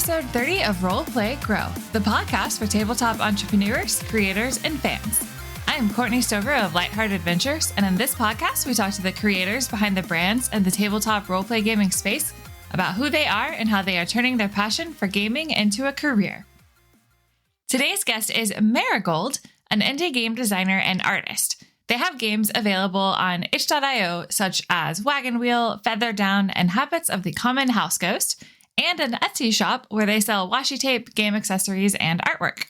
episode 30 of Role Play Grow, the podcast for tabletop entrepreneurs, creators, and fans. I am Courtney Stover of Lightheart Adventures, and in this podcast, we talk to the creators behind the brands and the tabletop roleplay gaming space about who they are and how they are turning their passion for gaming into a career. Today's guest is Marigold, an indie game designer and artist. They have games available on itch.io such as Wagon Wheel, Feather Down, and Habits of the Common House Ghost, and an Etsy shop where they sell washi tape, game accessories, and artwork.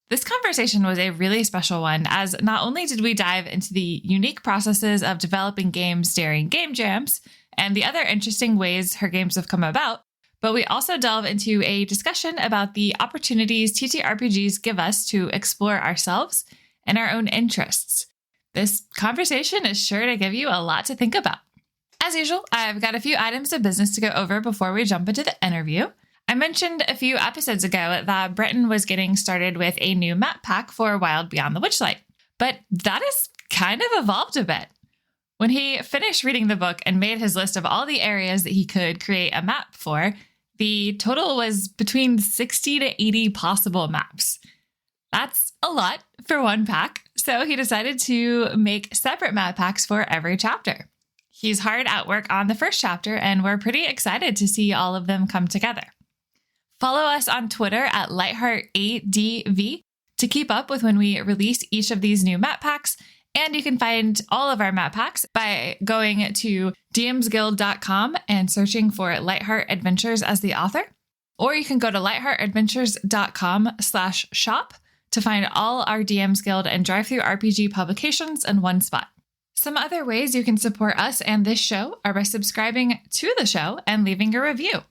This conversation was a really special one, as not only did we dive into the unique processes of developing games during game jams and the other interesting ways her games have come about, but we also delve into a discussion about the opportunities TTRPGs give us to explore ourselves and our own interests. This conversation is sure to give you a lot to think about. As usual, I've got a few items of business to go over before we jump into the interview. I mentioned a few episodes ago that Brenton was getting started with a new map pack for Wild Beyond the Witchlight, but that has kind of evolved a bit. When he finished reading the book and made his list of all the areas that he could create a map for, the total was between 60 to 80 possible maps. That's a lot for one pack, so he decided to make separate map packs for every chapter. He's hard at work on the first chapter, and we're pretty excited to see all of them come together. Follow us on Twitter at lightheartadv to keep up with when we release each of these new map packs, and you can find all of our map packs by going to dmsguild.com and searching for Lightheart Adventures as the author, or you can go to lightheartadventures.com/shop to find all our DMs Guild and Drive-Thru RPG publications in one spot. Some other ways you can support us and this show are by subscribing to the show and leaving a review.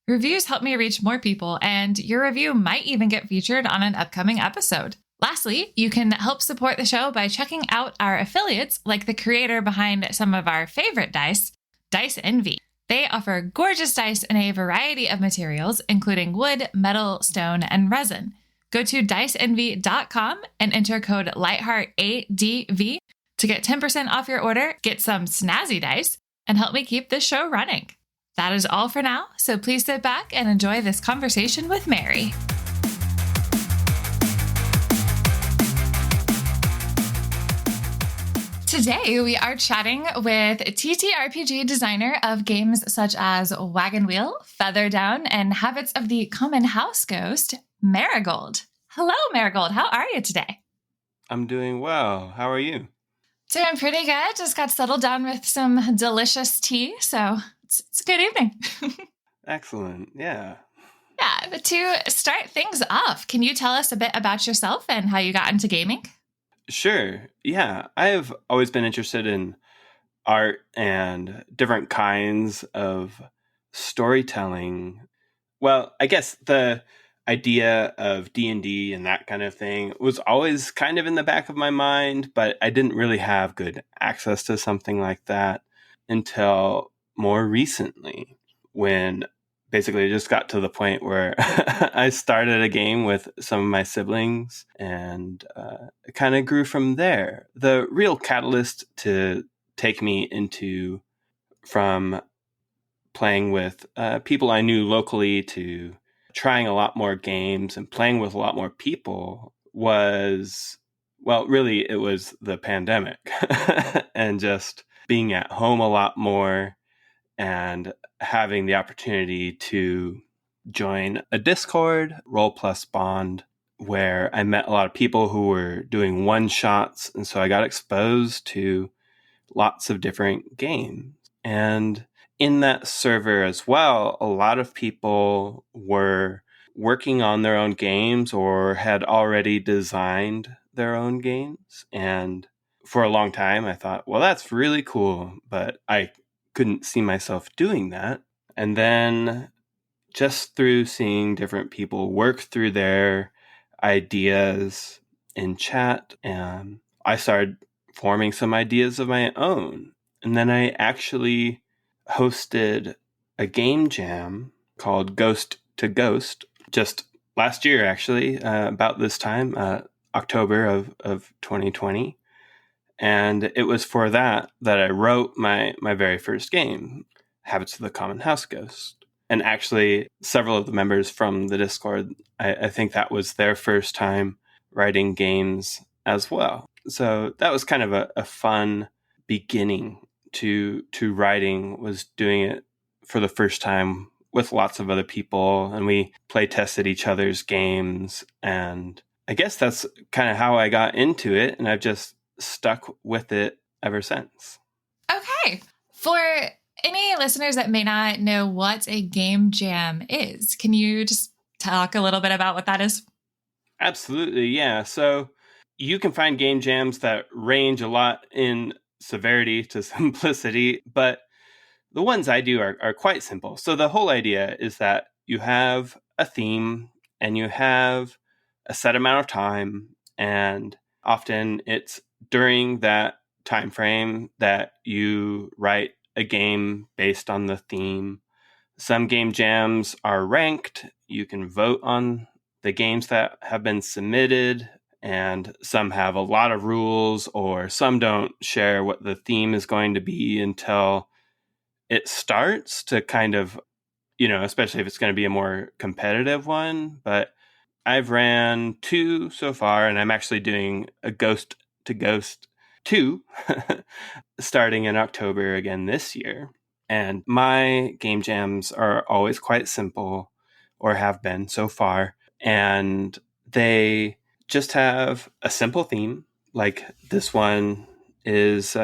Reviews help me reach more people, and your review might even get featured on an upcoming episode. Lastly, you can help support the show by checking out our affiliates, like the creator behind some of our favorite dice, Dice Envy. They offer gorgeous dice in a variety of materials, including wood, metal, stone, and resin. Go to diceenvy.com and enter code LightheartADV to get 10% off your order, get some snazzy dice, and help me keep this show running. That is all for now, so please sit back and enjoy this conversation with Mary. Today, we are chatting with TTRPG designer of games such as Wagon Wheel, Feather Down, and Habits of the Common House Ghost, Marigold. Hello, Marigold. How are you today? I'm doing well. How are you? Doing pretty good. Just got settled down with some delicious tea, so it's a good evening. Excellent. Yeah. Yeah, but to start things off, can you tell us a bit about yourself and how you got into gaming? Sure. Yeah. I've always been interested in art and different kinds of storytelling. Well, I guess the idea of D&D and that kind of thing was always kind of in the back of my mind, but I didn't really have good access to something like that until more recently, when basically I just got to the point where I started a game with some of my siblings, and it kind of grew from there. The real catalyst to take me into from playing with people I knew locally to trying a lot more games and playing with a lot more people was, well, really, it was the pandemic and just being at home a lot more and having the opportunity to join a Discord, Roll Plus Bond, where I met a lot of people who were doing one-shots. And so I got exposed to lots of different games. And in that server as well, a lot of people were working on their own games or had already designed their own games. And for a long time, I thought, well, that's really cool, but I couldn't see myself doing that. And then just through seeing different people work through their ideas in chat, I started forming some ideas of my own. And then I actually hosted a game jam called Ghost to Ghost just last year, actually, about this time, October of 2020. And it was for that I wrote my very first game, Habits of the Common House Ghost. And actually, several of the members from the Discord, I think that was their first time writing games as well. So that was kind of a fun beginning to writing, was doing it for the first time with lots of other people, and we play tested each other's games. And I guess that's kind of how I got into it, and I've just stuck with it ever since. Okay. For any listeners that may not know what a game jam is, can you just talk a little bit about what that is? Absolutely, yeah. So you can find game jams that range a lot in severity to simplicity, but the ones I do are quite simple. So the whole idea is that you have a theme and you have a set amount of time, and often it's during that time frame that you write a game based on the theme. Some game jams are ranked. You can vote on the games that have been submitted, and some have a lot of rules, or some don't share what the theme is going to be until it starts to kind of, especially if it's going to be a more competitive one. But I've ran 2 so far, and I'm actually doing a Ghost to Ghost 2 starting in October again this year. And my game jams are always quite simple, or have been so far. And they just have a simple theme. Like this one is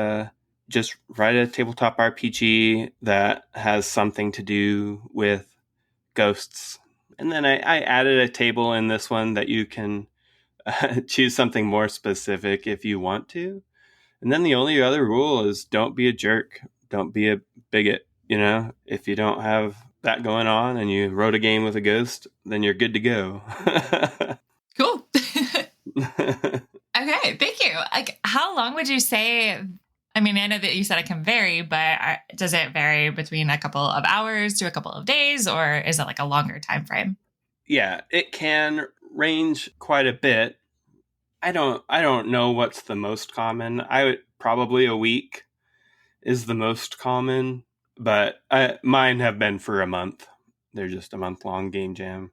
just write a tabletop RPG that has something to do with ghosts. And then I added a table in this one that you can choose something more specific if you want to. And then the only other rule is don't be a jerk. Don't be a bigot. If you don't have that going on and you wrote a game with a ghost, then you're good to go. Cool. Okay, thank you. Like, how long would you say? I mean, I know that you said it can vary, but does it vary between a couple of hours to a couple of days, or is it like a longer time frame? Yeah, it can range quite a bit. I don't know what's the most common. I would probably a week is the most common, but mine have been for a month. They're just a month-long game jam.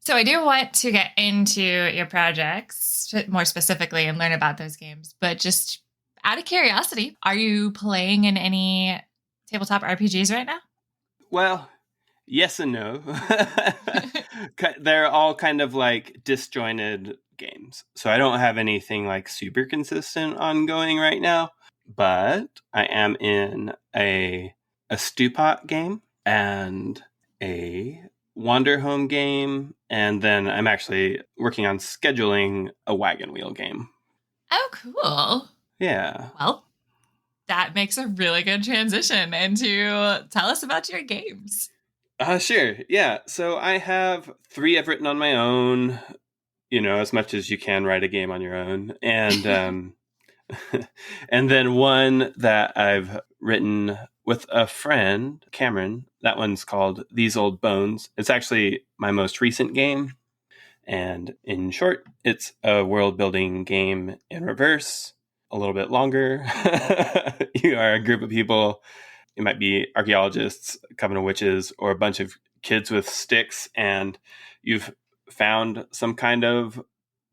So I do want to get into your projects more specifically and learn about those games, but just out of curiosity, are you playing in any tabletop RPGs right now? Well, yes and no. They're all kind of like disjointed games. So I don't have anything like super consistent ongoing right now, but I am in a stew pot game and a wander home game, and then I'm actually working on scheduling a wagon wheel game. Oh, cool. Yeah. Well, that makes a really good transition into tell us about your games. Sure. Yeah. So I have 3 I've written on my own, as much as you can write a game on your own. And and then one that I've written with a friend, Cameron. That one's called These Old Bones. It's actually my most recent game. And in short, it's a world building game in reverse, a little bit longer. You are a group of people. It might be archaeologists, a coven of witches, or a bunch of kids with sticks, and you've found some kind of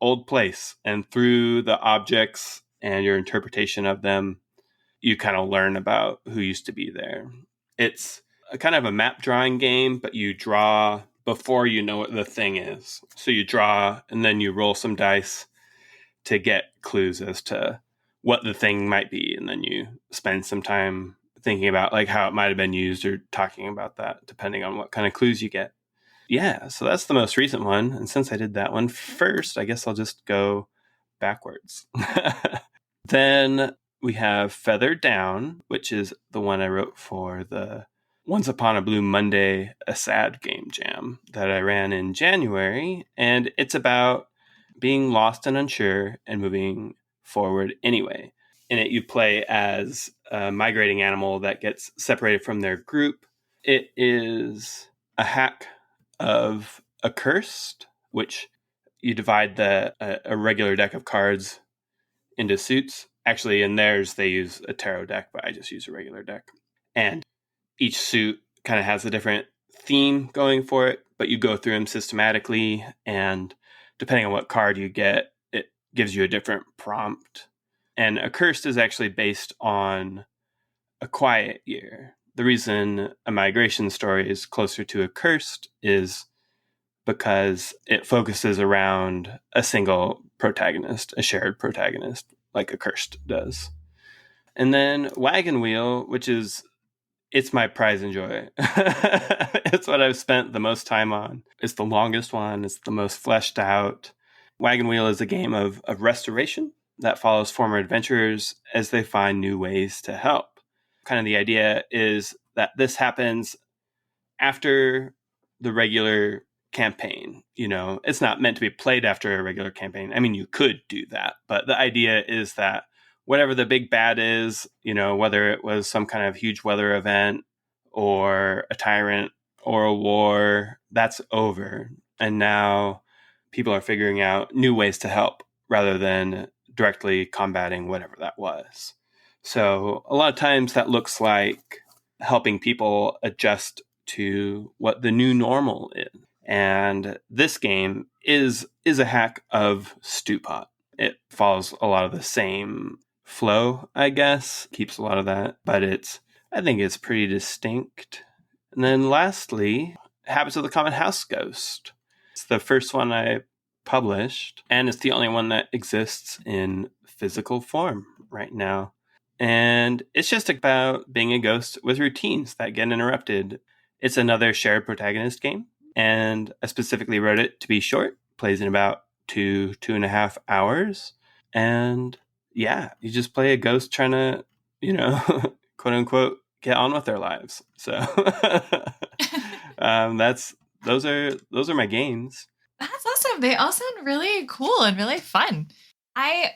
old place. And through the objects and your interpretation of them, you kind of learn about who used to be there. It's a kind of a map drawing game, but you draw before you know what the thing is. So you draw and then you roll some dice to get clues as to what the thing might be. And then you spend some time thinking about like how it might have been used or talking about that, depending on what kind of clues you get. Yeah, so that's the most recent one. And since I did that one first, I guess I'll just go backwards. Then we have Feather Down, which is the one I wrote for the Once Upon a Blue Monday a Sad Game Jam that I ran in January. And it's about being lost and unsure and moving forward anyway. In it, you play as a migrating animal that gets separated from their group. It is a hack of Accursed, which you divide a regular deck of cards into suits. Actually, in theirs, they use a tarot deck, but I just use a regular deck. And each suit kind of has a different theme going for it, but you go through them systematically, and depending on what card you get, it gives you a different prompt. And Accursed is actually based on A Quiet Year. The reason A Migration Story is closer to Accursed is because it focuses around a single protagonist, a shared protagonist, like Accursed does. And then Wagon Wheel, which is, it's my prize and joy. It's what I've spent the most time on. It's the longest one. It's the most fleshed out. Wagon Wheel is a game of restoration that follows former adventurers as they find new ways to help. Kind of the idea is that this happens after the regular campaign. You know, it's not meant to be played after a regular campaign. I mean, you could do that, but the idea is that whatever the big bad is, you know, whether it was some kind of huge weather event or a tyrant or a war, that's over. And now people are figuring out new ways to help rather than directly combating whatever that was. So a lot of times that looks like helping people adjust to what the new normal is. And this game is a hack of Stew Pot. It follows a lot of the same flow, I guess, keeps a lot of that, but I think it's pretty distinct. And then lastly, Habits of the Common House Ghost. It's the first one I published, and it's the only one that exists in physical form right now. And it's just about being a ghost with routines that get interrupted. It's another shared protagonist game, and I specifically wrote it to be short. Plays in about 2.5 hours. And yeah, you just play a ghost trying to, you know, quote unquote, get on with their lives. So those are my games. That's awesome. They all sound really cool and really fun. I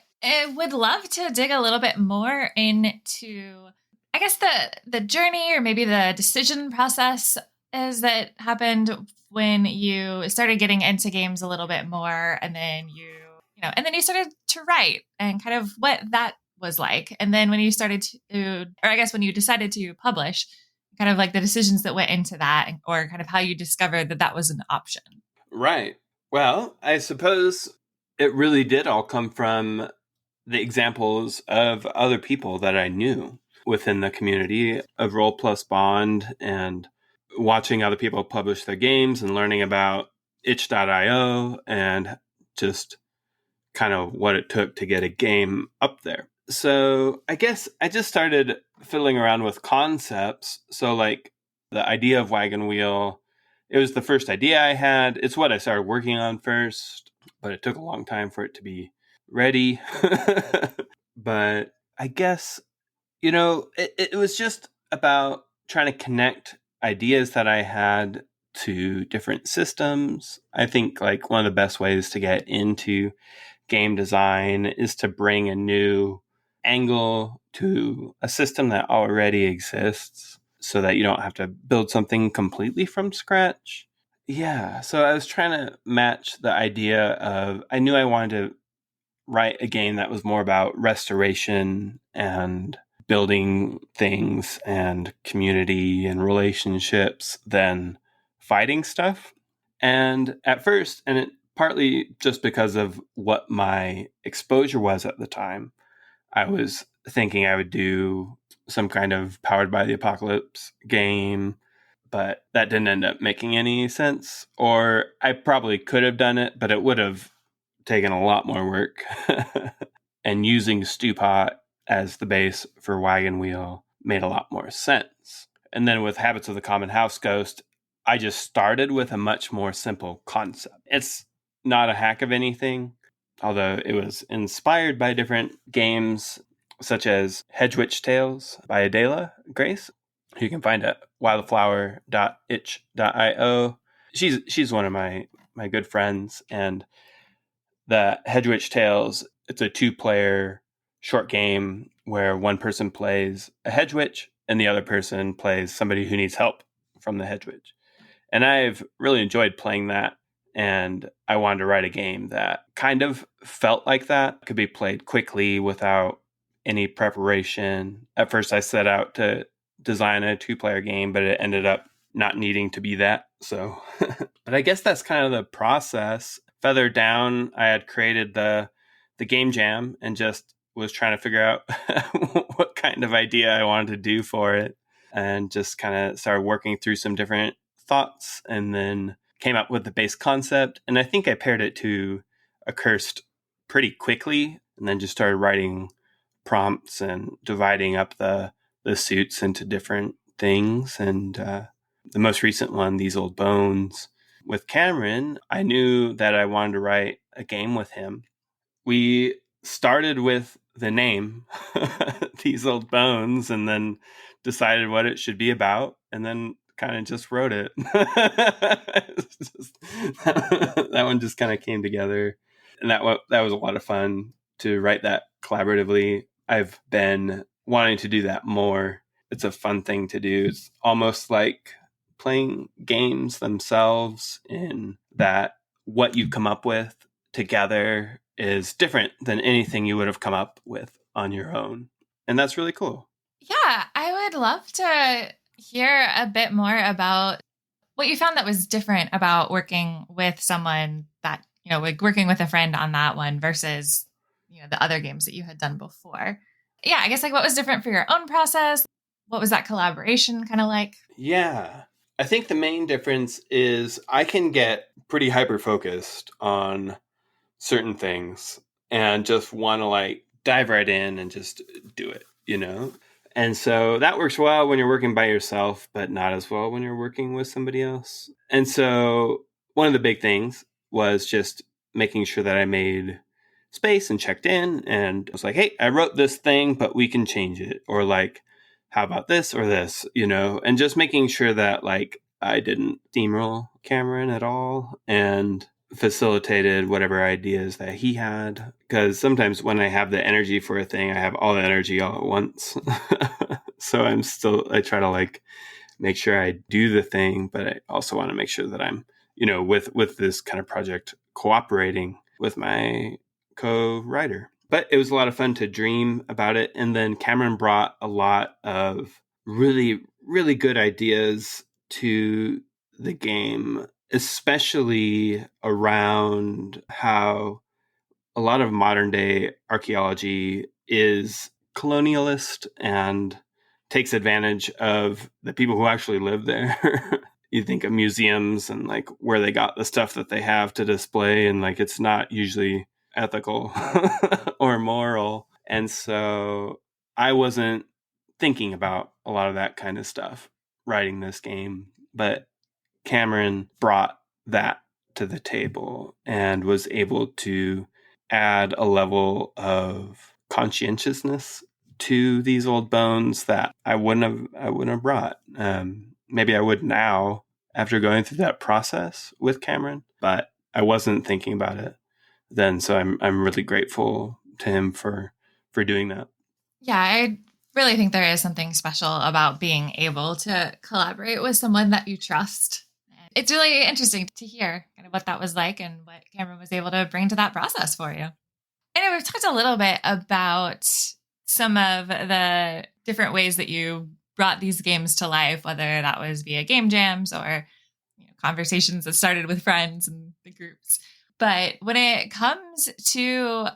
would love to dig a little bit more into, I guess, the journey or maybe the decision process is that happened when you started getting into games a little bit more, and then and then you started to write, and kind of what that was like. And then when you started to, or I guess when you decided to publish, kind of like the decisions that went into that, or kind of how you discovered that that was an option. Right. Well, I suppose it really did all come from the examples of other people that I knew within the community of Roll Plus Bond, and watching other people publish their games and learning about itch.io and just kind of what it took to get a game up there. So I guess I just started fiddling around with concepts. So like the idea of Wagon Wheel, it was the first idea I had. It's what I started working on first, but it took a long time for it to be ready. But I guess, it was just about trying to connect ideas that I had to different systems. I think like one of the best ways to get into game design is to bring a new angle to a system that already exists so that you don't have to build something completely from scratch. Yeah, so I was trying to match the idea of, I knew I wanted to write a game that was more about restoration and building things and community and relationships than fighting stuff. And at first, and it partly just because of what my exposure was at the time, I was thinking I would do some kind of Powered by the Apocalypse game, but that didn't end up making any sense. Or I probably could have done it, but it would have taken a lot more work. And using Stew Pot as the base for Wagon Wheel made a lot more sense. And then with Habits of the Common House Ghost, I just started with a much more simple concept. It's not a hack of anything, although it was inspired by different games such as Hedgewitch Tales by Adela Grace, who you can find at wildflower.itch.io. She's one of my good friends, and the Hedgewitch Tales, it's a 2-player short game where one person plays a hedge witch and the other person plays somebody who needs help from the hedge witch. And I've really enjoyed playing that, and I wanted to write a game that kind of felt like that, could be played quickly without any preparation. At first I set out to design a 2-player game, but it ended up not needing to be that. So, but I guess that's kind of the process. Further down, I had created the game jam and just was trying to figure out what kind of idea I wanted to do for it, and just kind of started working through some different thoughts, and then came up with the base concept. And I think I paired it to Accursed pretty quickly, and then just started writing prompts and dividing up the suits into different things. And the most recent one, These Old Bones, with Cameron, I knew that I wanted to write a game with him. We started with the name, These Old Bones, and then decided what it should be about, and then kind of just wrote it. That one just kind of came together. And that was a lot of fun to write that collaboratively. I've been wanting to do that more. It's a fun thing to do. It's almost like playing games themselves, in that what you come up with together is different than anything you would have come up with on your own. And that's really cool. Yeah, I would love to hear a bit more about what you found that was different about working with someone that, like working with a friend on that one versus, the other games that you had done before. Yeah, I guess like what was different for your own process? What was that collaboration kind of like? Yeah, I think the main difference is I can get pretty hyper-focused on certain things and just want to like dive right in and just do it, And so that works well when you're working by yourself, but not as well when you're working with somebody else. And so one of the big things was just making sure that I made space and checked in and was like, hey, I wrote this thing, but we can change it. Or like, how about this or this, and just making sure that like I didn't steamroll Cameron at all, and facilitated whatever ideas that he had. Because sometimes when I have the energy for a thing, I have all the energy all at once. So I try to like make sure I do the thing, but I also want to make sure that I'm, with this kind of project, cooperating with my co-writer. But it was a lot of fun to dream about it. And then Cameron brought a lot of really, really good ideas to the game, especially around how a lot of modern day archaeology is colonialist and takes advantage of the people who actually live there. You think of museums and like where they got the stuff that they have to display, and like it's not usually ethical or moral. And so I wasn't thinking about a lot of that kind of stuff writing this game, but Cameron brought that to the table and was able to add a level of conscientiousness to These Old Bones that I wouldn't have brought. Maybe I would now after going through that process with Cameron, but I wasn't thinking about it then. So I'm really grateful to him for doing that. Yeah, I really think there is something special about being able to collaborate with someone that you trust. It's really interesting to hear kind of what that was like and what Cameron was able to bring to that process for you. I know we've talked a little bit about some of the different ways that you brought these games to life, whether that was via game jams or conversations that started with friends and the groups. But when it comes to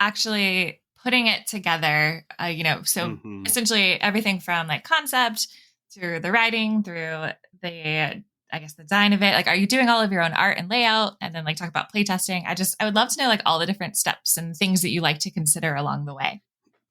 actually putting it together, essentially everything from like concept through the writing, through the, I guess, the design of it. Like, are you doing all of your own art and layout? And then like talk about playtesting. I would love to know like all the different steps and things that you like to consider along the way.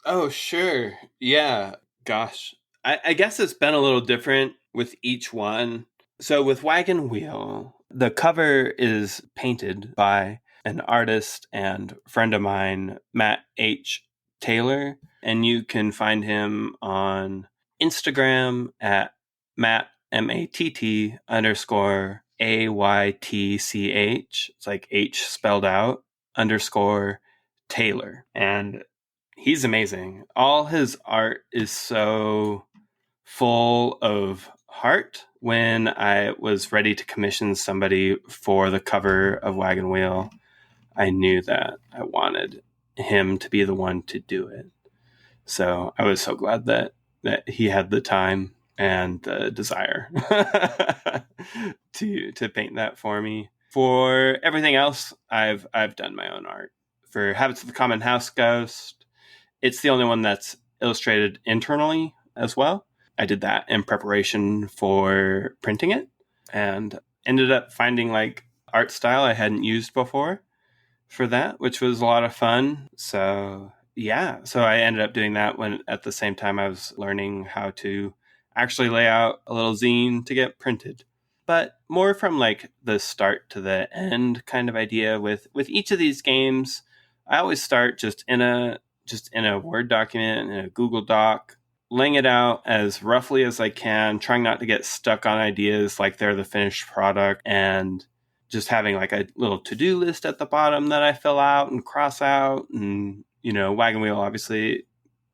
Oh, sure. Yeah. Gosh. I guess it's been a little different with each one. So with Wagon Wheel, the cover is painted by an artist and friend of mine, Matt H. Taylor. And you can find him on Instagram at Matt, MATT _ AYTCH. It's like H spelled out _ Taylor. And he's amazing. All his art is so full of heart. When I was ready to commission somebody for the cover of Wagon Wheel, I knew that I wanted him to be the one to do it. So I was so glad that he had the time and the desire to paint that for me. For everything else, I've done my own art. For Habits of the Common House Ghost, it's the only one that's illustrated internally as well. I did that in preparation for printing it and ended up finding like art style I hadn't used before for that, which was a lot of fun. So yeah, so I ended up doing that when at the same time I was learning how to actually lay out a little zine to get printed. But more from like the start to the end kind of idea with each of these games. I always start just in a Word document, in a Google Doc, laying it out as roughly as I can, trying not to get stuck on ideas like they're the finished product, and just having like a little to-do list at the bottom that I fill out and cross out. And, Wagon Wheel obviously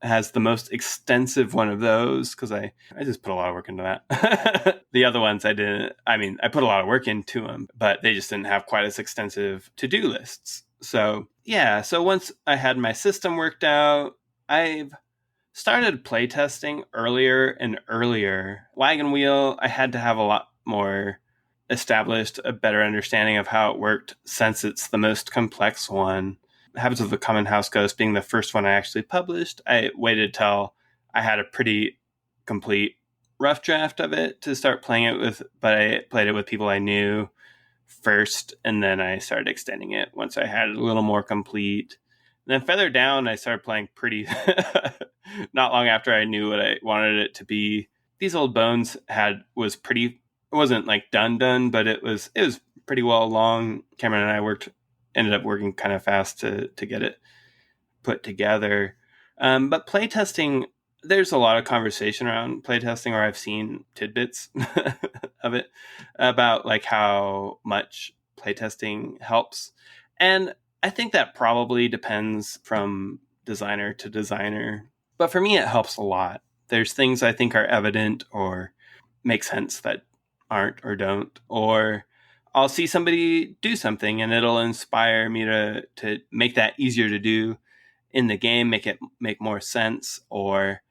has the most extensive one of those because I just put a lot of work into that. The other ones I didn't. I mean, I put a lot of work into them, but they just didn't have quite as extensive to-do lists. So yeah, so once I had my system worked out, I've started playtesting earlier and earlier. Wagon Wheel, I had to have a lot more established, a better understanding of how it worked since it's the most complex one. Habits of the Common House Ghost being the first one I actually published, I waited till I had a pretty complete rough draft of it to start playing it with, but I played it with people I knew first, and then I started extending it once I had it a little more complete. And then Feather Down, I started playing pretty not long after I knew what I wanted it to be. These Old Bones was pretty, it wasn't like done, but it was pretty well along. Cameron and I ended up working kind of fast to get it put together. But playtesting, there's a lot of conversation around playtesting, or I've seen tidbits of it about like how much playtesting helps. And I think that probably depends from designer to designer. But for me, it helps a lot. There's things I think are evident or make sense that aren't or don't. Or I'll see somebody do something and it'll inspire me to make that easier to do in the game, make more sense. Or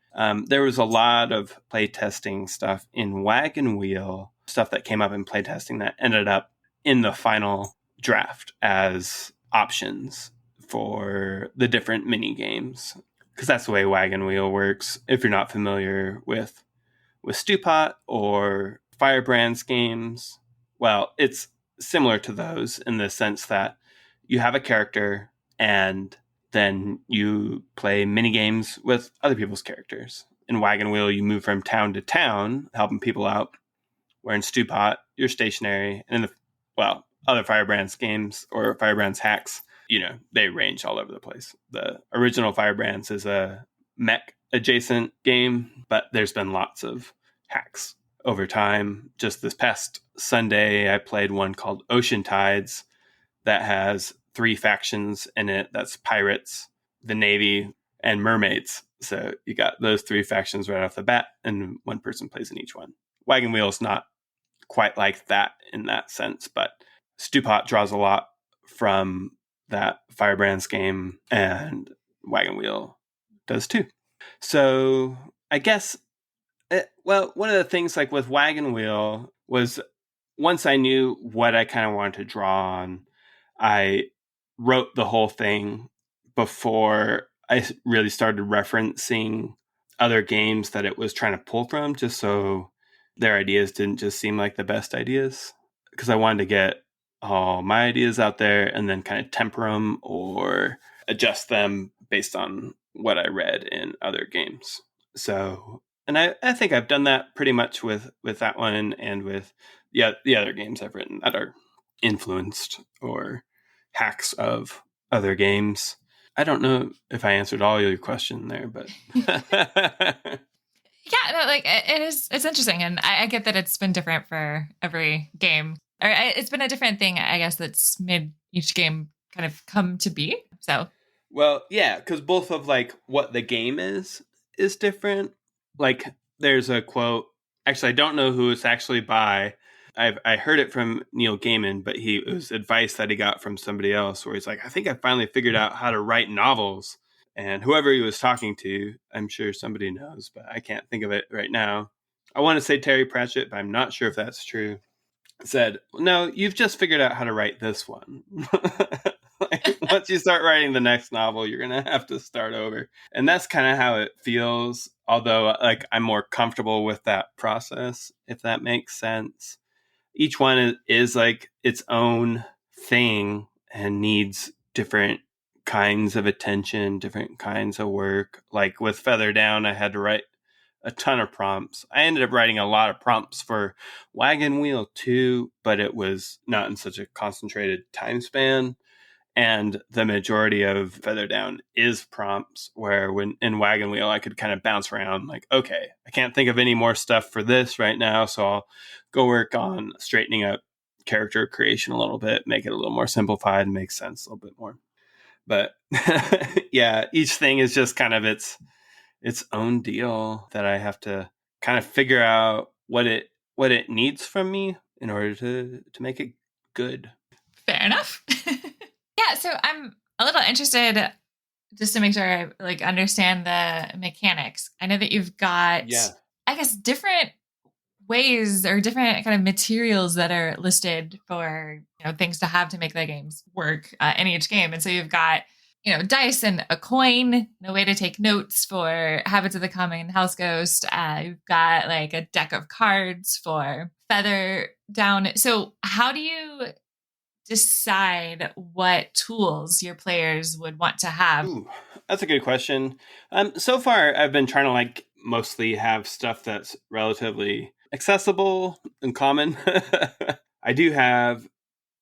there was a lot of playtesting stuff in Wagon Wheel, stuff that came up in playtesting that ended up in the final draft as options for the different mini games, because that's the way Wagon Wheel works. If you're not familiar with Stewpot or Firebrand's games, well, it's similar to those in the sense that you have a character and then you play mini games with other people's characters. In Wagon Wheel, you move from town to town, helping people out, where in Stewpot, you're stationary. And in other Firebrand's games or Firebrand's hacks, they range all over the place. The original Firebrand's is a mech adjacent game, but there's been lots of hacks over time. Just this past Sunday, I played one called Ocean Tides that has 3 factions in it. That's pirates, the Navy, and mermaids. So you got those 3 factions right off the bat, and one person plays in each one. Wagon Wheel is not quite like that in that sense, but Stewpot draws a lot from that Firebrand's game, and Wagon Wheel does too. So I guess, one of the things like with Wagon Wheel was once I knew what I kind of wanted to draw on, I wrote the whole thing before I really started referencing other games that it was trying to pull from, just so their ideas didn't just seem like the best ideas. Because I wanted to get all my ideas out there and then kind of temper them or adjust them based on what I read in other games. So, and I think I've done that pretty much with that one and with the other games I've written that are influenced or hacks of other games. I don't know if I answered all your question there, but yeah, no, like it's interesting, and I get that it's been different for every game, or it's been a different thing, I guess, that's made each game kind of come to be. So, well, yeah, because both of like what the game is different. Like, there's a quote. Actually, I don't know who it's actually by. I heard it from Neil Gaiman, but it was advice that he got from somebody else where he's like, I think I finally figured out how to write novels. And whoever he was talking to, I'm sure somebody knows, but I can't think of it right now. I want to say Terry Pratchett, but I'm not sure if that's true, said, no, you've just figured out how to write this one. Like, once you start writing the next novel, you're going to have to start over. And that's kind of how it feels. Although, like, I'm more comfortable with that process, if that makes sense. Each one is like its own thing and needs different kinds of attention, different kinds of work. Like with Feather Down, I had to write a ton of prompts. I ended up writing a lot of prompts for Wagon Wheel too, but it was not in such a concentrated time span. And the majority of Feather Down is prompts, where when in Wagon Wheel, I could kind of bounce around like, okay, I can't think of any more stuff for this right now. So I'll go work on straightening up character creation a little bit, make it a little more simplified and make sense a little bit more. But yeah, each thing is just kind of its own deal that I have to kind of figure out what it needs from me in order to make it good. Fair enough. Yeah, so I'm a little interested just to make sure I like understand the mechanics. I know that you've got, I guess, different ways or different kind of materials that are listed for, things to have to make the games work in each game. And so you've got, dice and a coin, a way to take notes for Habits of the Common House Ghost. You've got like a deck of cards for Feather Down. So how do you decide what tools your players would want to have? Ooh, that's a good question. So far, I've been trying to like mostly have stuff that's relatively accessible and common. I do have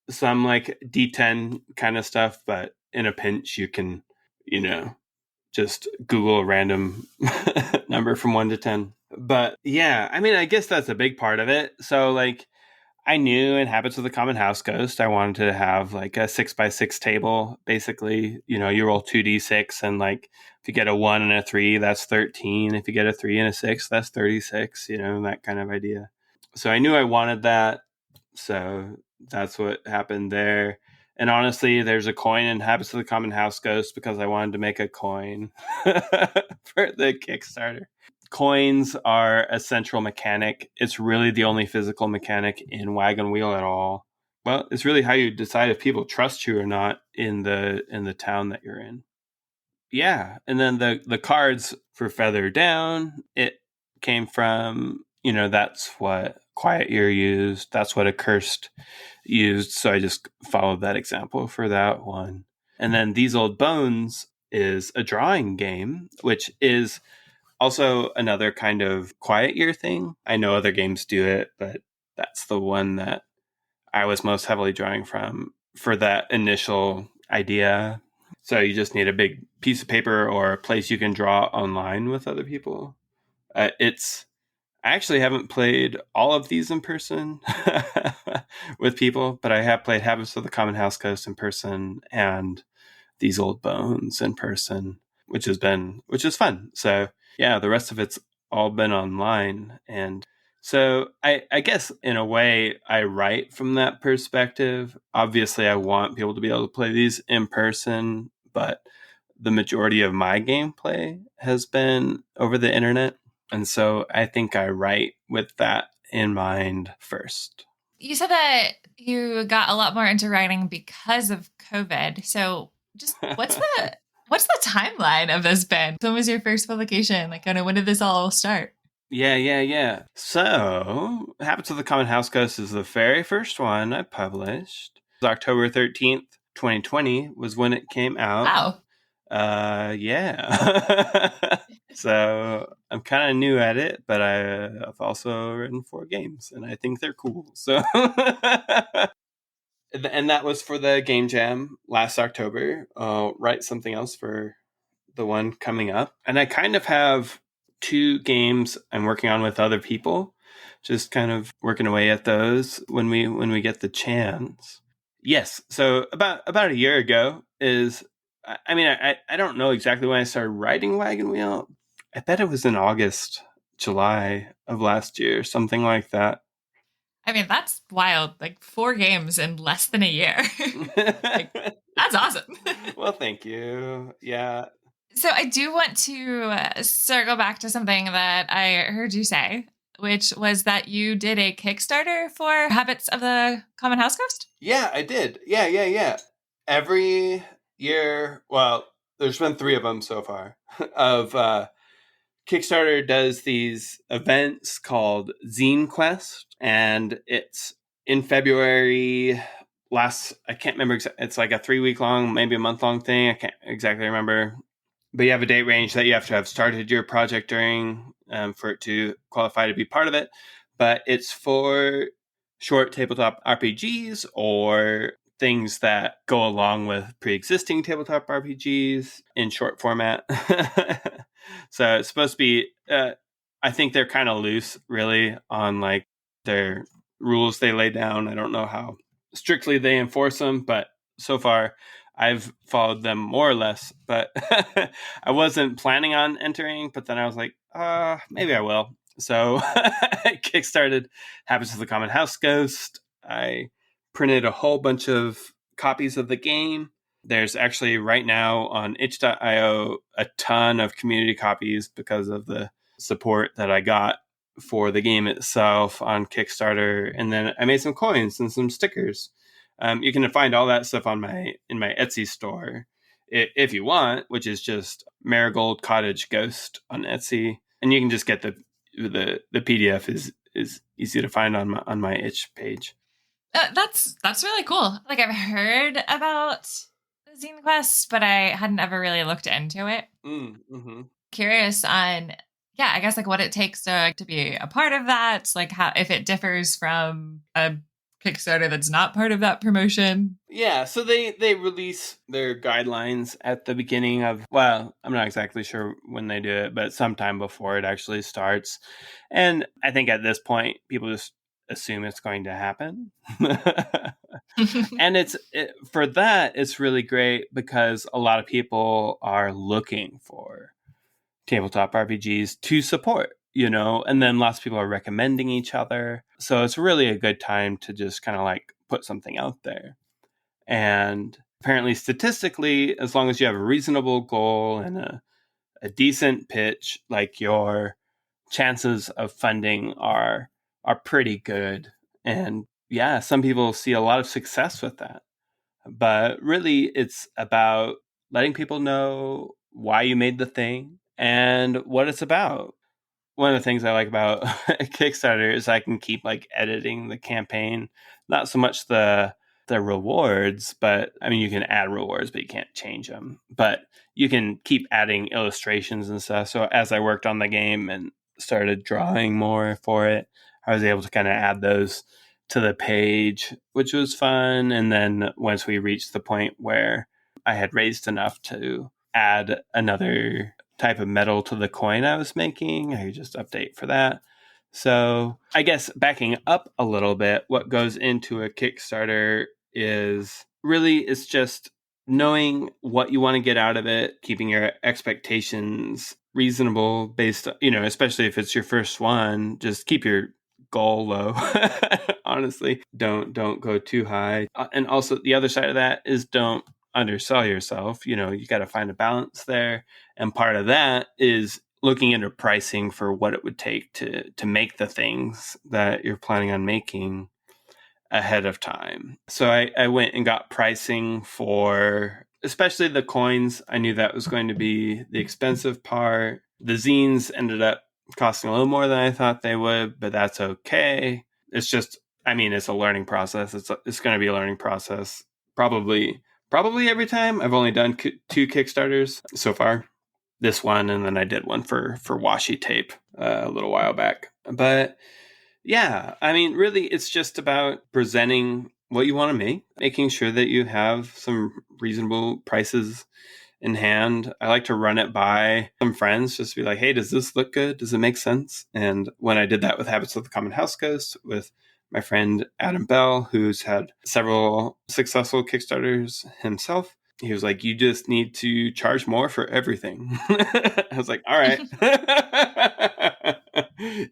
some like D10 kind of stuff, but in a pinch, you can, just Google a random number from 1 to 10. But yeah, I mean, I guess that's a big part of it. So like, I knew in Habits of the Common House Ghost, I wanted to have like a 6x6 table. Basically, you roll 2d6, and like if you get a 1 and a 3, that's 13. If you get a 3 and a 6, that's 36. That kind of idea. So I knew I wanted that. So that's what happened there. And honestly, there's a coin in Habits of the Common House Ghost because I wanted to make a coin for the Kickstarter. Coins are a central mechanic. It's really the only physical mechanic in Wagon Wheel at all. Well, it's really how you decide if people trust you or not in the town that you're in. Yeah, and then the cards for Feather Down, it came from, that's what Quiet Year used. That's what Accursed used. So I just followed that example for that one. And then These Old Bones is a drawing game, which is also another kind of Quiet Year thing. I know other games do it, but that's the one that I was most heavily drawing from for that initial idea. So you just need a big piece of paper or a place you can draw online with other people. I actually haven't played all of these in person with people, but I have played Habits of the Common House Ghost in person and These Old Bones in person, which is fun. So yeah, the rest of it's all been online. And so I guess in a way I write from that perspective. Obviously I want people to be able to play these in person, but the majority of my gameplay has been over the internet. And so I think I write with that in mind first. You said that you got a lot more into writing because of COVID. So just what's the timeline of this been? When was your first publication? Like, kind of when did this all start? Yeah. So Habits of the Common House Ghost is the very first one I published. It was October 13th, 2020 was when it came out. Wow. Yeah. So I'm kind of new at it, but I've also written 4 games and I think they're cool. So and that was for the Game Jam last October. I'll write something else for the one coming up. And I kind of have 2 games I'm working on with other people, just kind of working away at those when we get the chance. Yes. So about a year ago I don't know exactly when I started writing Wagon Wheel. I bet it was in August, July of last year, something like that. I mean, that's wild. Like 4 games in less than a year. Like, that's awesome. Well, thank you. Yeah. So I do want to circle back to something that I heard you say. which was that you did a Kickstarter for Habits of the Common House Ghost? Yeah, I did. Yeah. Every year, well, there's been 3 of them so far, of Kickstarter does these events called Zine Quest, and it's in February. I can't remember. It's like a 3-week long, maybe a month long thing. I can't exactly remember. But you have a date range that you have to have started your project during for it to qualify to be part of it. But it's for short tabletop RPGs or things that go along with pre-existing tabletop RPGs in short format. So it's supposed to be, I think they're kind of loose, really, on like their rules they lay down. I don't know how strictly they enforce them, but so far I've followed them more or less. But I wasn't planning on entering, but then I was like, maybe I will. So I kickstarted Habits of the Common House Ghost. I printed a whole bunch of copies of the game. There's actually right now on itch.io a ton of community copies because of the support that I got for the game itself on Kickstarter. And then I made some coins and some stickers. You can find all that stuff in my Etsy store if you want, which is just Marigold Cottage Ghost on Etsy. And you can just get the PDF is easy to find on my itch page. That's really cool. Like, I've heard about the Zine Quest, but I hadn't ever really looked into it. Mm-hmm. Curious on, I guess like what it takes to be a part of that, like how, if it differs from a Kickstarter that's not part of that promotion. Yeah, so they release their guidelines at the beginning of, well, I'm not exactly sure when they do it, but sometime before it actually starts. And I think at this point, people just assume it's going to happen. And for that, it's really great because a lot of people are looking for tabletop RPGs to support, and then lots of people are recommending each other. So it's really a good time to just kind of like put something out there. And apparently, statistically, as long as you have a reasonable goal and a decent pitch, like your chances of funding are pretty good. And yeah, some people see a lot of success with that. But really, it's about letting people know why you made the thing and what it's about. One of the things I like about Kickstarter is I can keep like editing the campaign, not so much the rewards, but I mean, you can add rewards, but you can't change them. But you can keep adding illustrations and stuff. So as I worked on the game and started drawing more for it, I was able to kind of add those to the page, which was fun. And then once we reached the point where I had raised enough to add another type of metal to the coin I was making, I could just update for that. So I guess backing up a little bit, what goes into a Kickstarter is really, it's just knowing what you want to get out of it, keeping your expectations reasonable based, especially if it's your first one, just keep your goal low. Honestly, don't go too high. And also the other side of that is don't undersell yourself. You got to find a balance there. And part of that is looking into pricing for what it would take to make the things that you're planning on making ahead of time. So I went and got pricing for especially the coins. I knew that was going to be the expensive part. The zines ended up costing a little more than I thought they would, but that's okay. It's just, it's a learning process. It's going to be a learning process. Probably every time. I've only done 2 Kickstarters so far. This one, and then I did one for washi tape a little while back. But yeah, really, it's just about presenting what you want to make, making sure that you have some reasonable prices in hand. I like to run it by some friends, just to be like, hey, does this look good? Does it make sense? And when I did that with Habits of the Common House Ghost, with my friend Adam Bell, who's had several successful Kickstarters himself, he was like, you just need to charge more for everything. I was like, all right.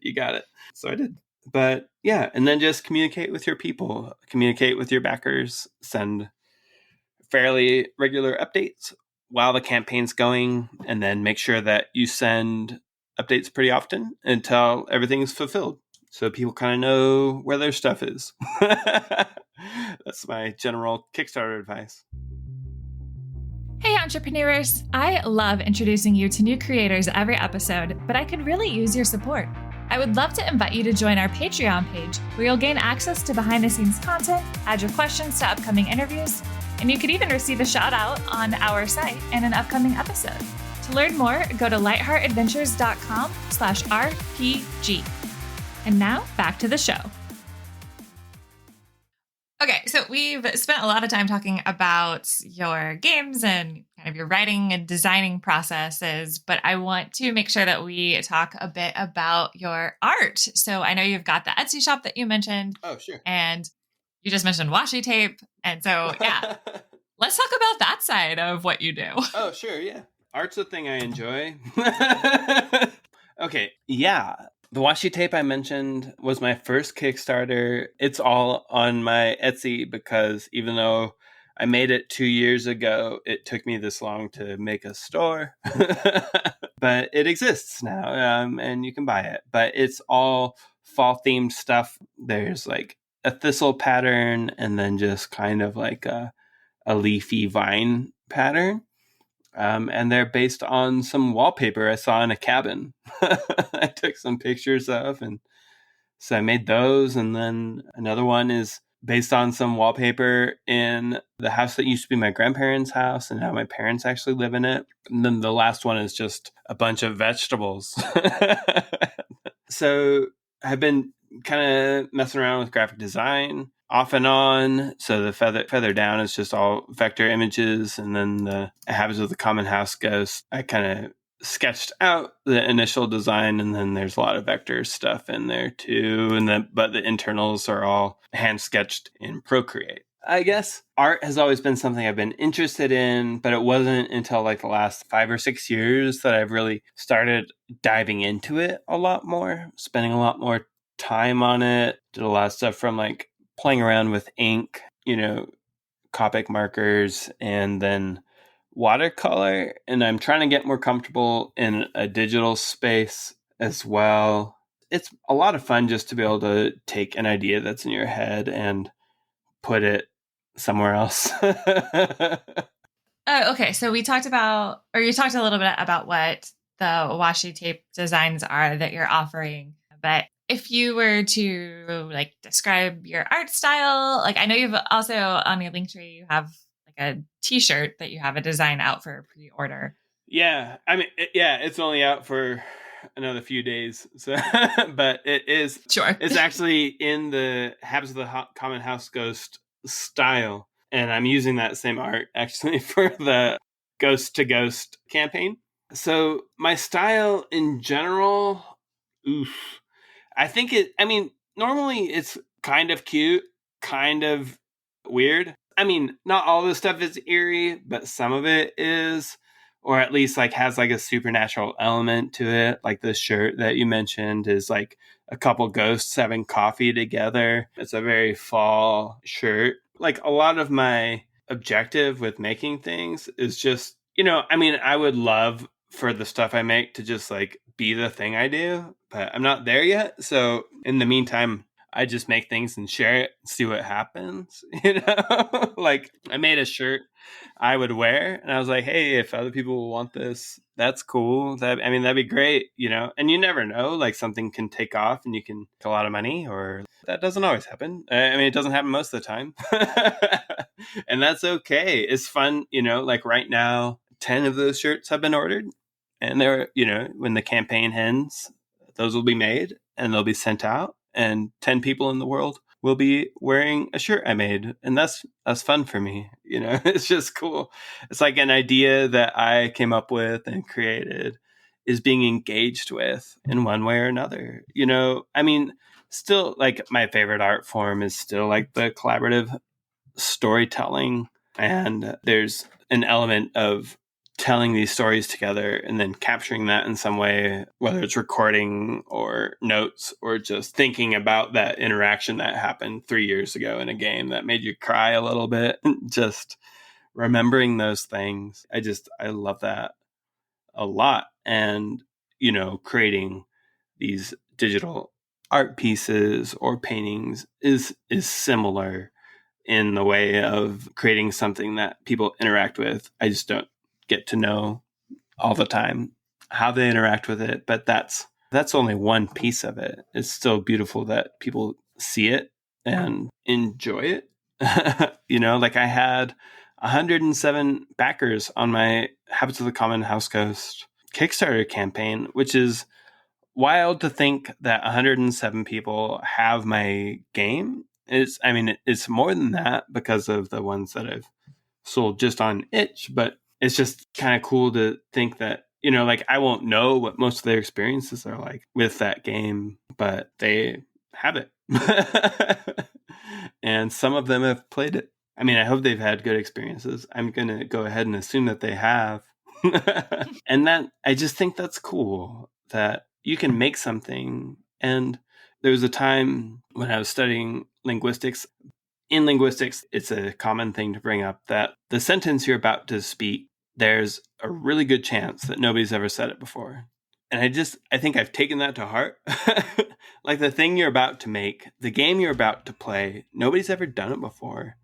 You got it. So I did. But yeah, and then just communicate with your people, communicate with your backers, send fairly regular updates while the campaign's going, and then make sure that you send updates pretty often until everything's fulfilled. So people kind of know where their stuff is. That's my general Kickstarter advice. Hey entrepreneurs! I love introducing you to new creators every episode, but I could really use your support. I would love to invite you to join our Patreon page, where you'll gain access to behind-the-scenes content, add your questions to upcoming interviews, and you could even receive a shout-out on our site in an upcoming episode. To learn more, go to lightheartadventures.com/RPG. And now, back to the show. Okay, so we've spent a lot of time talking about your games and kind of your writing and designing processes, but I want to make sure that we talk a bit about your art. So I know you've got the Etsy shop that you mentioned. Oh, sure. And you just mentioned washi tape. And so, yeah, let's talk about that side of what you do. Oh, sure, yeah. Art's a thing I enjoy. Okay, yeah. The washi tape I mentioned was my first Kickstarter. It's all on my Etsy because even though I made it 2 years ago, it took me this long to make a store. But it exists now, and you can buy it. But it's all fall-themed stuff. There's like a thistle pattern and then just kind of like a leafy vine pattern. And they're based on some wallpaper I saw in a cabin. I took some pictures of, and so I made those. And then another one is based on some wallpaper in the house that used to be my grandparents' house, and now my parents actually live in it. And then the last one is just a bunch of vegetables. So I've been kind of messing around with graphic design off and on. So the feather down is just all vector images. And then the Habits of the Common House Ghost, I kind of sketched out the initial design, and then there's a lot of vector stuff in there too. But the internals are all hand sketched in Procreate. I guess art has always been something I've been interested in, but it wasn't until like the last 5 or 6 years that I've really started diving into it a lot more, spending a lot more time on it. Did a lot of stuff from like playing around with ink, Copic markers, and then watercolor. And I'm trying to get more comfortable in a digital space as well. It's a lot of fun just to be able to take an idea that's in your head and put it somewhere else. Okay, so you talked a little bit about what the washi tape designs are that you're offering, but if you were to like describe your art style, like I know you've also on your Linktree, you have like a t-shirt that you have a design out for pre-order. Yeah. I mean, it's only out for another few days. So, but it is, sure. It's actually in the Habits of the Common House Ghost style. And I'm using that same art actually for the Ghost to Ghost campaign. So my style in general, I think normally it's kind of cute, kind of weird. I mean, not all this stuff is eerie, but some of it is, or at least like has like a supernatural element to it. Like the shirt that you mentioned is like a couple ghosts having coffee together. It's a very fall shirt. Like a lot of my objective with making things is just, I would love for the stuff I make to just like be the thing I do, but I'm not there yet. So in the meantime, I just make things and share it, see what happens. Like I made a shirt I would wear, and I was like, hey, if other people want this, that's cool. That'd be great, and you never know, like something can take off and you can make a lot of money, or that doesn't always happen. It doesn't happen most of the time. And that's okay. It's fun, like right now, 10 of those shirts have been ordered, and they're, when the campaign ends, those will be made and they'll be sent out, and 10 people in the world will be wearing a shirt I made. And that's fun for me. It's just cool. It's like an idea that I came up with and created is being engaged with in one way or another. Still like my favorite art form is still like the collaborative storytelling. And there's an element of telling these stories together and then capturing that in some way, whether it's recording or notes or just thinking about that interaction that happened 3 years ago in a game that made you cry a little bit. Just remembering those things. I love that a lot. And, creating these digital art pieces or paintings is similar in the way of creating something that people interact with. I just don't get to know all the time how they interact with it, but that's only one piece of it. It's still beautiful that people see it and enjoy it. Like I had 107 backers on my Habits of the Common House Coast Kickstarter campaign, which is wild to think that 107 people have my game. It's more than that because of the ones that I've sold just on itch, but it's just kind of cool to think that, like I won't know what most of their experiences are like with that game, but they have it. And some of them have played it. I hope they've had good experiences. I'm going to go ahead and assume that they have. And that, I just think that's cool that you can make something. And there was a time when I was studying linguistics. In linguistics, it's a common thing to bring up that the sentence you're about to speak, there's a really good chance that nobody's ever said it before. And I think I've taken that to heart. Like the thing you're about to make, the game you're about to play, nobody's ever done it before.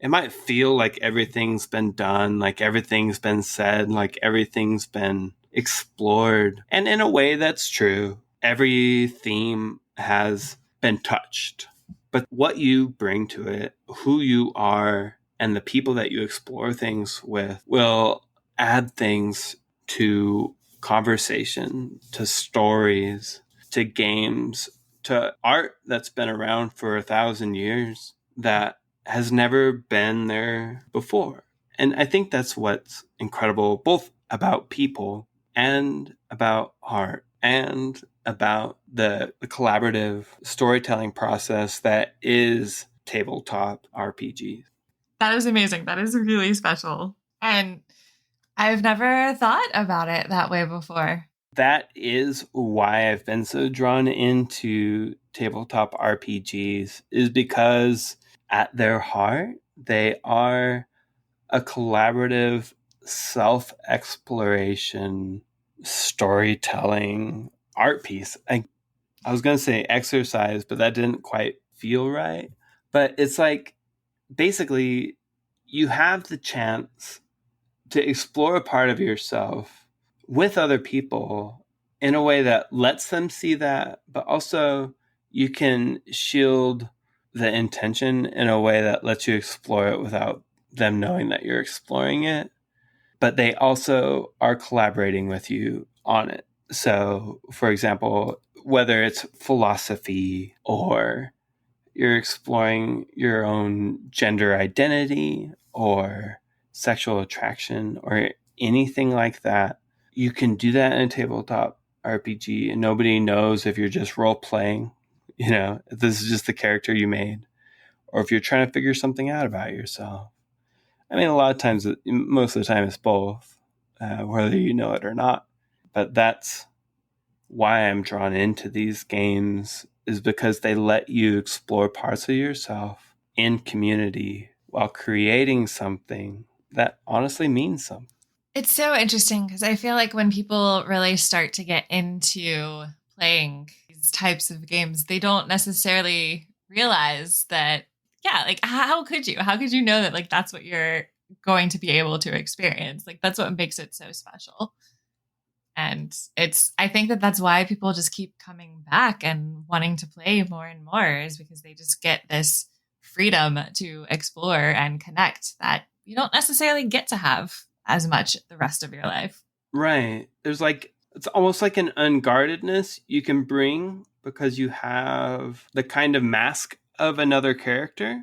It might feel like everything's been done, like everything's been said, like everything's been explored. And in a way, that's true. Every theme has been touched. But what you bring to it, who you are, and the people that you explore things with will add things to conversation, to stories, to games, to art that's been around for 1,000 years that has never been there before. And I think that's what's incredible, both about people and about art and about the collaborative storytelling process that is tabletop RPGs. That is amazing. That is really special. And I've never thought about it that way before. That is why I've been so drawn into tabletop RPGs, is because at their heart, they are a collaborative self-exploration, storytelling art piece. I was going to say exercise, but that didn't quite feel right. But it's like, basically, you have the chance to explore a part of yourself with other people in a way that lets them see that, but also you can shield the intention in a way that lets you explore it without them knowing that you're exploring it. But they also are collaborating with you on it. So, for example, whether it's philosophy or you're exploring your own gender identity or sexual attraction or anything like that, you can do that in a tabletop RPG and nobody knows if you're just role playing, if this is just the character you made, or if you're trying to figure something out about yourself. A lot of times, most of the time it's both, whether you know it or not. But that's why I'm drawn into these games, is because they let you explore parts of yourself in community while creating something that honestly means something. It's so interesting because I feel like when people really start to get into playing these types of games, they don't necessarily realize that, like how could you? How could you know that that's what you're going to be able to experience? That's what makes it so special. And I think that that's why people just keep coming back and wanting to play more and more, is because they just get this freedom to explore and connect that you don't necessarily get to have as much the rest of your life. Right. There's it's almost like an unguardedness you can bring because you have the kind of mask of another character.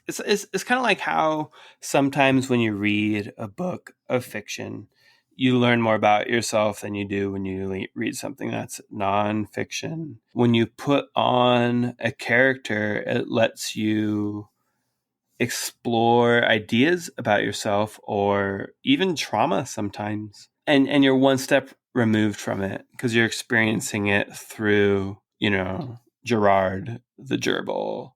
It's kind of like how sometimes when you read a book of fiction, you learn more about yourself than you do when you read something that's nonfiction. When you put on a character, it lets you explore ideas about yourself or even trauma sometimes. And you're one step removed from it because you're experiencing it through, Gerard the gerbil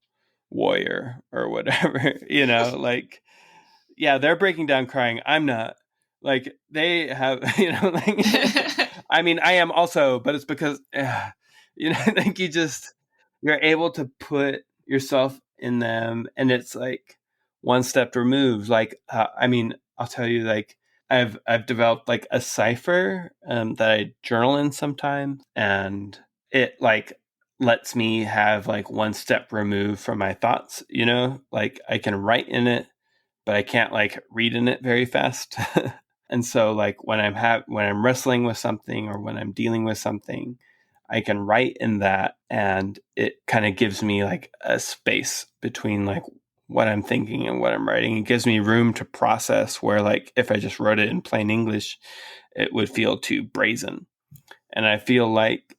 warrior or whatever, yeah, they're breaking down crying. I'm not. Like they have, I mean, I am also, but it's because, like you're able to put yourself in them, and it's like one step removed. Like, I mean, I'll tell you, like, I've developed like a cipher that I journal in sometimes, and it like lets me have like one step removed from my thoughts. Like I can write in it, but I can't like read in it very fast. And so like when I'm wrestling with something or when I'm dealing with something, I can write in that, and it kind of gives me like a space between like what I'm thinking and what I'm writing. It gives me room to process, where like if I just wrote it in plain English, it would feel too brazen. And I feel like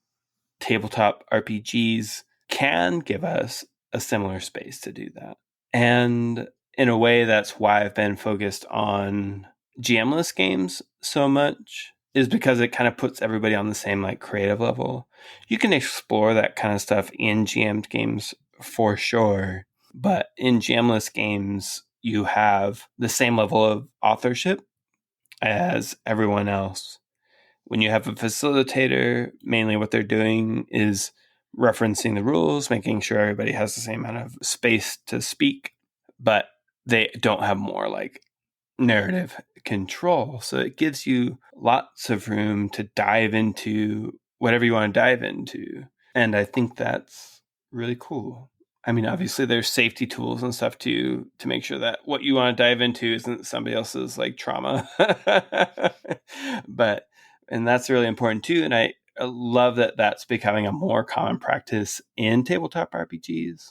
tabletop RPGs can give us a similar space to do that. And in a way, that's why I've been focused on GM-less games so much, is because it kind of puts everybody on the same like creative level. You can explore that kind of stuff in GM'd games for sure, but in GM-less games, you have the same level of authorship as everyone else. When you have a facilitator, mainly what they're doing is referencing the rules, making sure everybody has the same amount of space to speak, but they don't have more like narrative control. So it gives you lots of room to dive into whatever you want to dive into. And I think that's really cool. I mean, obviously there's safety tools and stuff to make sure that what you want to dive into isn't somebody else's like trauma. But and that's really important too. And I love that that's becoming a more common practice in tabletop RPGs.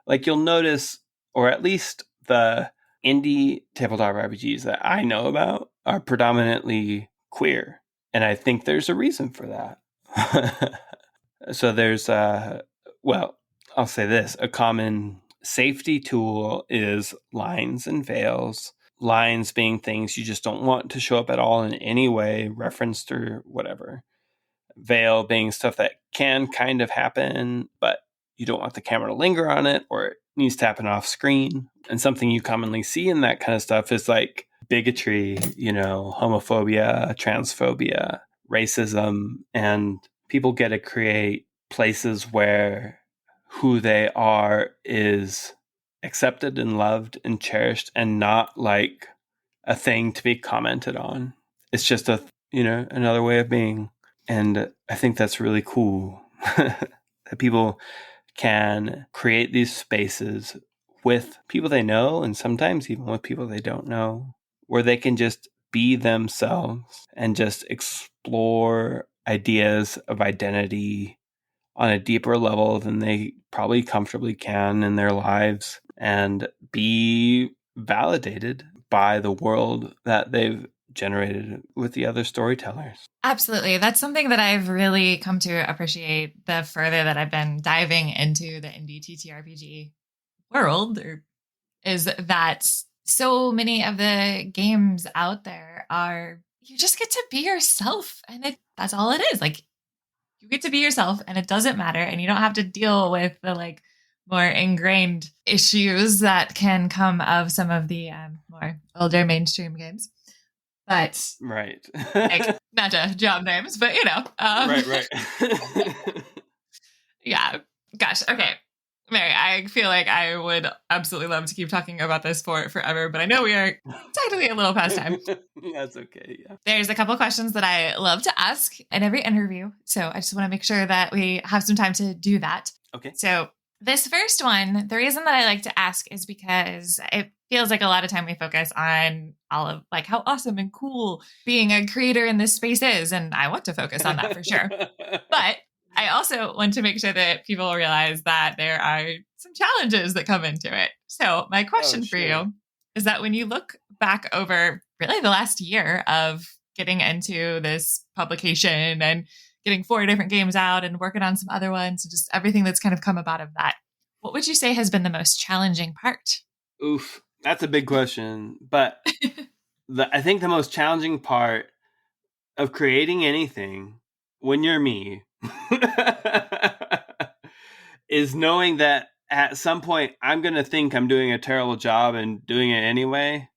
Like you'll notice, or at least the indie tabletop RPGs that I know about are predominantly queer. And I think there's a reason for that. So there's, well, I'll say this, a common safety tool is lines and veils. Lines being things you just don't want to show up at all in any way, referenced or whatever. Veil being stuff that can kind of happen, but you don't want the camera to linger on it, or it needs to happen off screen. And something you commonly see in that kind of stuff is like bigotry, homophobia, transphobia, racism, and people get to create places where who they are is accepted and loved and cherished, and not like a thing to be commented on. It's just another way of being. And I think that's really cool that people can create these spaces with people they know, and sometimes even with people they don't know, where they can just be themselves and just explore ideas of identity on a deeper level than they probably comfortably can in their lives, and be validated by the world that they've generated with the other storytellers. Absolutely. That's something that I've really come to appreciate the further that I've been diving into the indie TTRPG world, is that so many of the games out there are, you just get to be yourself, and that's all it is. Like, you get to be yourself and it doesn't matter, and you don't have to deal with the like more ingrained issues that can come of some of the more older mainstream games. But right. like, not to job names, but right. Yeah. Gosh. Okay. Mary, I feel like I would absolutely love to keep talking about this for forever, but I know we are technically a little past time. That's okay. Yeah. There's a couple questions that I love to ask in every interview, so I just want to make sure that we have some time to do that. Okay. So this first one, the reason that I like to ask is because it feels like a lot of time we focus on all of like how awesome and cool being a creator in this space is, and I want to focus on that for sure. But I also want to make sure that people realize that there are some challenges that come into it. So my question for you is that when you look back over really the last year of getting into this publication and getting 4 different games out and working on some other ones, and just everything that's kind of come about of that, what would you say has been the most challenging part? Oof, that's a big question. But I think the most challenging part of creating anything when you're me is knowing that at some point I'm going to think I'm doing a terrible job and doing it anyway,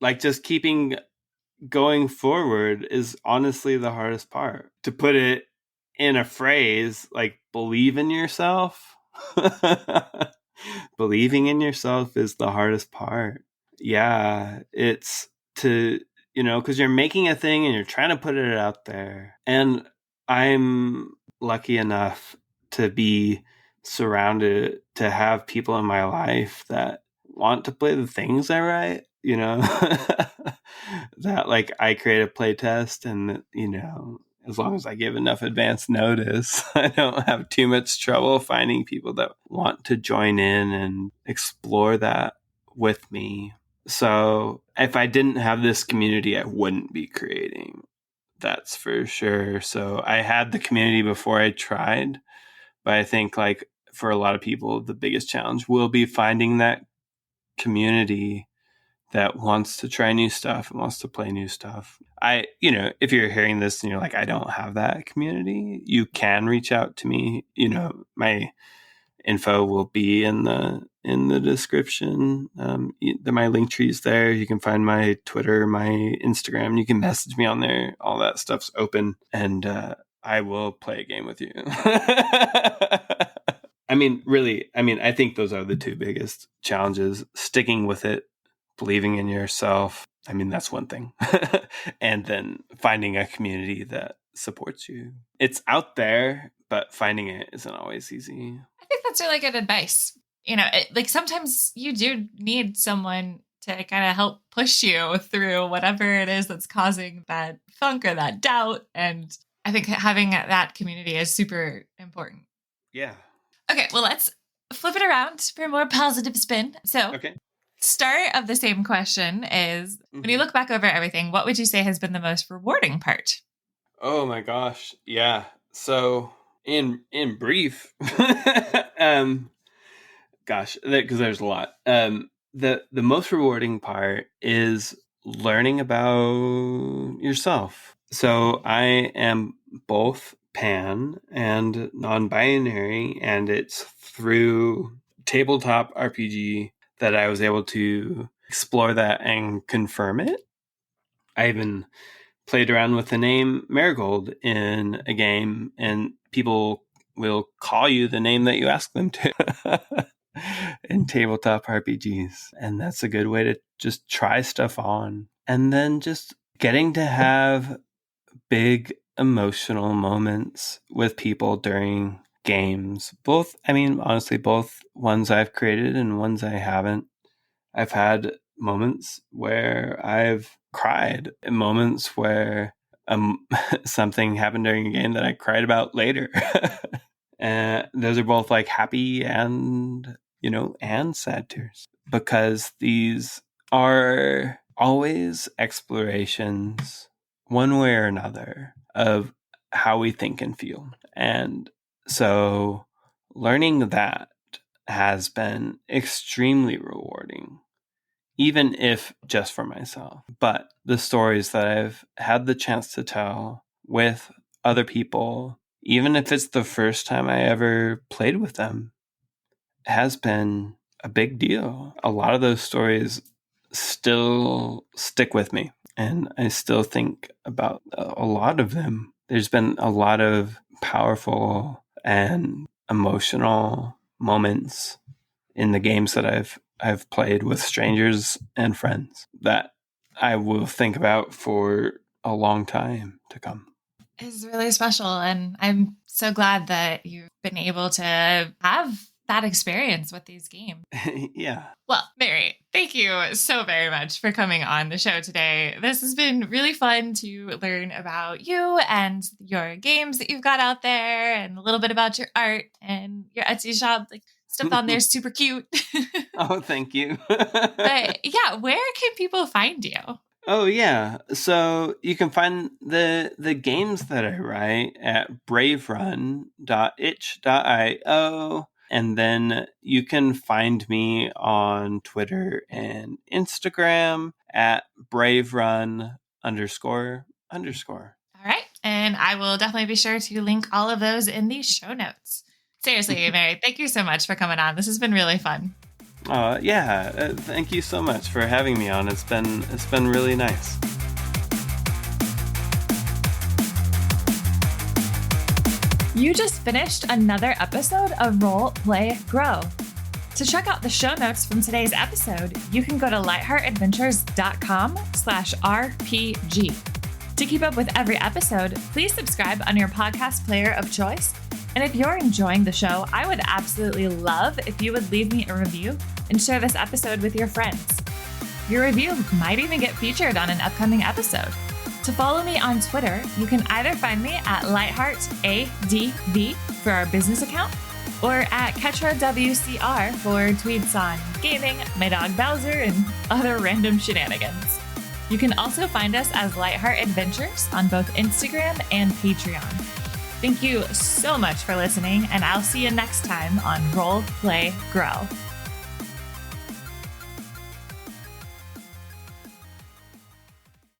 like just keeping going forward is honestly the hardest part. To put it in a phrase, like believe in yourself. Believing in yourself is the hardest part. Yeah, it's to, because you're making a thing and you're trying to put it out there. And I'm lucky enough to be surrounded, to have people in my life that want to play the things I write, that like I create a play test and, as long as I give enough advance notice, I don't have too much trouble finding people that want to join in and explore that with me. So if I didn't have this community, I wouldn't be creating. That's for sure. So I had the community before I tried, but I think like for a lot of people, the biggest challenge will be finding that community that wants to try new stuff and wants to play new stuff. If you're hearing this and you're like, I don't have that community, you can reach out to me. My info will be in the description. My link tree's there. You can find my Twitter, my Instagram. You can message me on there. All that stuff's open, and I will play a game with you. I think those are the two biggest challenges: sticking with it, believing in yourself. That's one thing. And then finding a community that supports you. It's out there, but finding it isn't always easy. I think that's really good advice. Like sometimes you do need someone to kind of help push you through whatever it is that's causing that funk or that doubt. And I think having that community is super important. Yeah. Okay, well, let's flip it around for a more positive spin. So, okay. Start of the same question is, when you look back over everything, what would you say has been the most rewarding part? Oh my gosh. Yeah. So in brief, because there's a lot. The most rewarding part is learning about yourself. So I am both pan and non-binary, and it's through tabletop RPG that I was able to explore that and confirm it. I even played around with the name Marigold in a game, and people will call you the name that you ask them to in tabletop RPGs. And that's a good way to just try stuff on. And then just getting to have big emotional moments with people during games. Honestly, both ones I've created and ones I haven't. I've had moments where I've cried, moments where something happened during a game that I cried about later. And those are both like happy and sad tears, because these are always explorations, one way or another, of how we think and feel. And so learning that has been extremely rewarding, even if just for myself. But the stories that I've had the chance to tell with other people, even if it's the first time I ever played with them, has been a big deal. A lot of those stories still stick with me, and I still think about a lot of them. There's been a lot of powerful and emotional moments in the games that I've played with strangers and friends that I will think about for a long time to come. It's really special, and I'm so glad that you've been able to have that experience with these games. Yeah. Well, Mary, thank you so very much for coming on the show today. This has been really fun to learn about you and your games that you've got out there, and a little bit about your art and your Etsy shop. Like, stuff on there is super cute. Oh, thank you. But yeah, where can people find you? Oh, yeah. So you can find the games that I write at braverun.itch.io. And then you can find me on Twitter and Instagram at braverun__. All right. And I will definitely be sure to link all of those in the show notes. Seriously, Mary, thank you so much for coming on. This has been really fun. Yeah. Thank you so much for having me on. It's been really nice. You just finished another episode of Roll, Play, Grow. To check out the show notes from today's episode, you can go to lightheartadventures.com/RPG. To keep up with every episode, please subscribe on your podcast player of choice. And if you're enjoying the show, I would absolutely love if you would leave me a review and share this episode with your friends. Your review might even get featured on an upcoming episode. To follow me on Twitter, you can either find me at lightheartadv for our business account, or at KetraWCR for tweets on gaming, my dog Bowser, and other random shenanigans. You can also find us as Lightheart Adventures on both Instagram and Patreon. Thank you so much for listening, and I'll see you next time on Roll, Play, Grow.